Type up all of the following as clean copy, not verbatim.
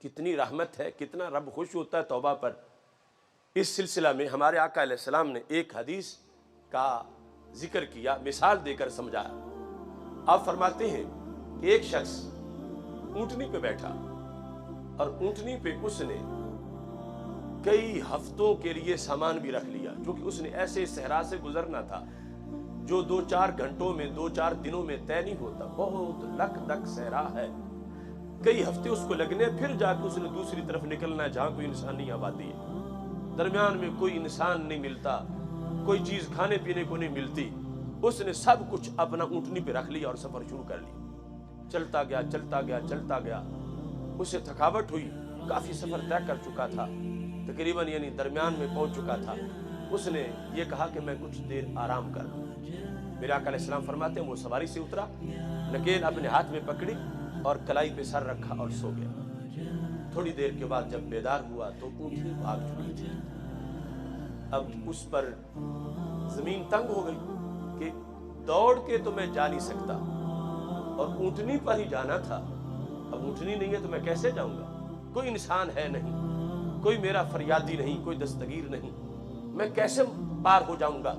کتنی رحمت ہے، کتنا رب خوش ہوتا ہے توبہ پر۔ اس سلسلہ میں ہمارے آقا علیہ السلام نے ایک حدیث کا ذکر کیا، مثال دے کر سمجھایا۔ آپ فرماتے ہیں کہ ایک شخص اونٹنی پہ بیٹھا اور اونٹنی پہ اس نے کئی ہفتوں کے لیے سامان بھی رکھ لیا، کیونکہ اس نے ایسے صحرا سے گزرنا تھا جو 2-4 گھنٹوں میں 2-4 دنوں میں طے نہیں ہوتا، بہت لک دک صحرا ہے، کئی ہفتے اس کو لگنے، پھر جا کے اس نے دوسری طرف نکلنا ہے جہاں کوئی انسانی آبادی ہے، درمیان میں کوئی انسان نہیں ملتا، کوئی چیز کھانے پینے کو نہیں ملتی۔ اس نے سب کچھ اپنا اونٹنی پہ رکھ لیا اور سفر شروع کر لیا۔ چلتا گیا چلتا گیا چلتا گیا، اسے تھکاوٹ ہوئی، کافی سفر طے کر چکا تھا، تقریباً یعنی درمیان میں پہنچ چکا تھا۔ اس نے یہ کہا کہ میں کچھ دیر آرام کر لوں۔ میرے آقا علیہ السلام فرماتے ہیں وہ سواری سے اترا، نکیل اپنے ہاتھ میں پکڑی اور کلائی پہ سر رکھا اور سو گیا۔ تھوڑی دیر کے بعد جب بیدار ہوا تو اونٹنی بھاگ چکی تھی۔ اب اس پر زمین تنگ ہو گئی کہ دوڑ کے تو میں جا نہیں سکتا اور اونٹنی پر ہی جانا تھا، اب اونٹنی نہیں ہے تو میں کیسے جاؤں گا؟ کوئی انسان ہے نہیں، کوئی میرا فریادی نہیں، کوئی دستگیر نہیں، میں کیسے پار ہو جاؤں گا؟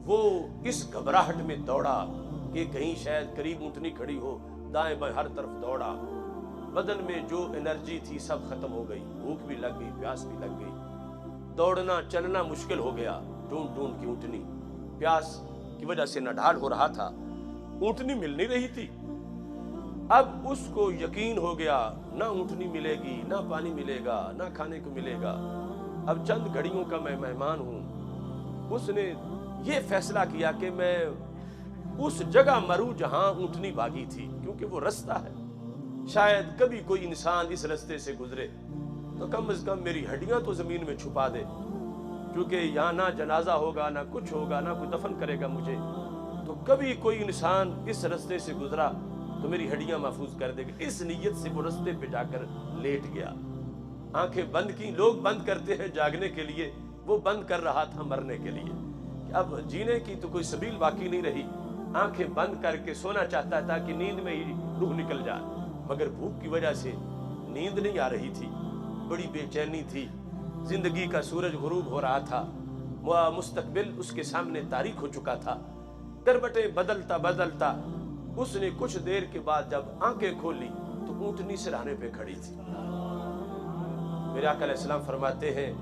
وہ اس گھبراہٹ میں دوڑا کہ کہیں شاید قریب اونٹنی کھڑی ہو، دائیں بائیں ہر طرف دوڑا، بدن میں جو انرجی تھی سب ختم ہو گئی، بھوک بھی لگ گئی، پیاس بھی لگ گئی، دوڑنا چلنا مشکل ہو گیا، ڈھونڈ ڈھونڈ کی اونٹنی، پیاس کی وجہ سے نڈھال ہو رہا تھا، اونٹنی مل نہیں رہی تھی۔ اب اس کو یقین ہو گیا نہ اونٹنی ملے گی، نہ پانی ملے گا، نہ کھانے کو ملے گا، اب چند گھڑیوں کا میں مہمان ہوں۔ اس نے یہ فیصلہ کیا کہ میں اس جگہ مروں جہاں اونٹنی بھاگی تھی، کیونکہ وہ رستہ ہے، شاید کبھی کوئی انسان اس رستے سے گزرے تو کم از کم میری ہڈیاں تو زمین میں چھپا دے، کیونکہ یہاں نہ جنازہ ہوگا، نہ کچھ ہوگا، نہ کوئی دفن کرے گا مجھے، تو کبھی کوئی انسان اس رستے سے گزرا تو میری ہڈیاں محفوظ کر دے گا۔ اس نیت سے وہ رستے پہ جا کر لیٹ گیا، آنکھیں بند کی۔ لوگ بند کرتے ہیں جاگنے کے لیے، وہ بند کر رہا تھا مرنے کے لیے، اب جینے کی تو کوئی سبیل باقی نہیں رہی، آنکھیں بند کر کے سونا چاہتا تھا کہ نیند میں ہی روح نکل جائے، مگر بھوک کی وجہ سے نیند نہیں آ رہی تھی، بڑی بے چینی تھی، زندگی کا سورج غروب ہو رہا تھا، مستقبل اس کے سامنے تاریک ہو چکا تھا، کروٹیں بدلتا بدلتا اس نے کچھ دیر کے بعد جب آنکھیں کھولی تو اونٹنی سرہانے پہ کھڑی تھی۔ میرے آقا علیہ السلام فرماتے ہیں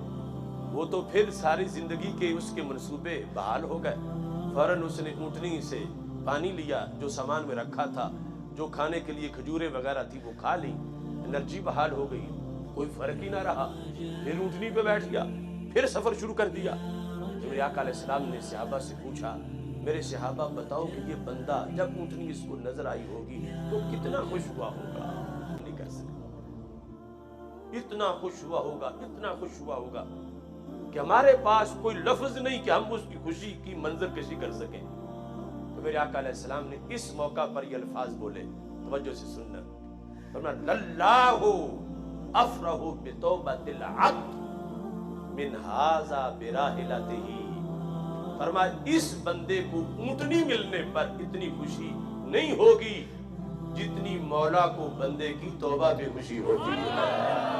وہ تو پھر ساری زندگی کے اس کے منصوبے بحال ہو گئے، فوراً اس نے اونٹنی سے پانی لیا، جو سامان میں رکھا تھا، جو کھانے کے لیے کھجوریں وغیرہ تھی وہ کھا لی، انرجی بحال ہو گئی، کوئی فرق ہی نہ رہا، پھر اونٹنی پہ بیٹھ گیا، پھر سفر شروع کر دیا۔ میرے آقا علیہ السلام نے صحابہ سے پوچھا، میرے صحابہ بتاؤ کہ یہ بندہ جب اونٹنی اس کو نظر آئی ہوگی تو کتنا خوش ہوا ہوگا؟ نہیں کر سکتے، اتنا خوش ہوا ہوگا، اتنا خوش ہوا ہوگا کہ ہمارے پاس کوئی لفظ نہیں کہ ہم اس کی خوشی کی منظر کشی کر سکیں۔ تو میرے آقا علیہ السلام نے اس موقع پر یہ الفاظ بولے، توجہ سے سننا، فرمایا للہ افرح بتوبۃ العبد من ھذا براحلتہ، فرمایا اس بندے کو اونٹنی ملنے پر اتنی خوشی نہیں ہوگی جتنی مولا کو بندے کی توبہ پہ خوشی ہوتی ہے۔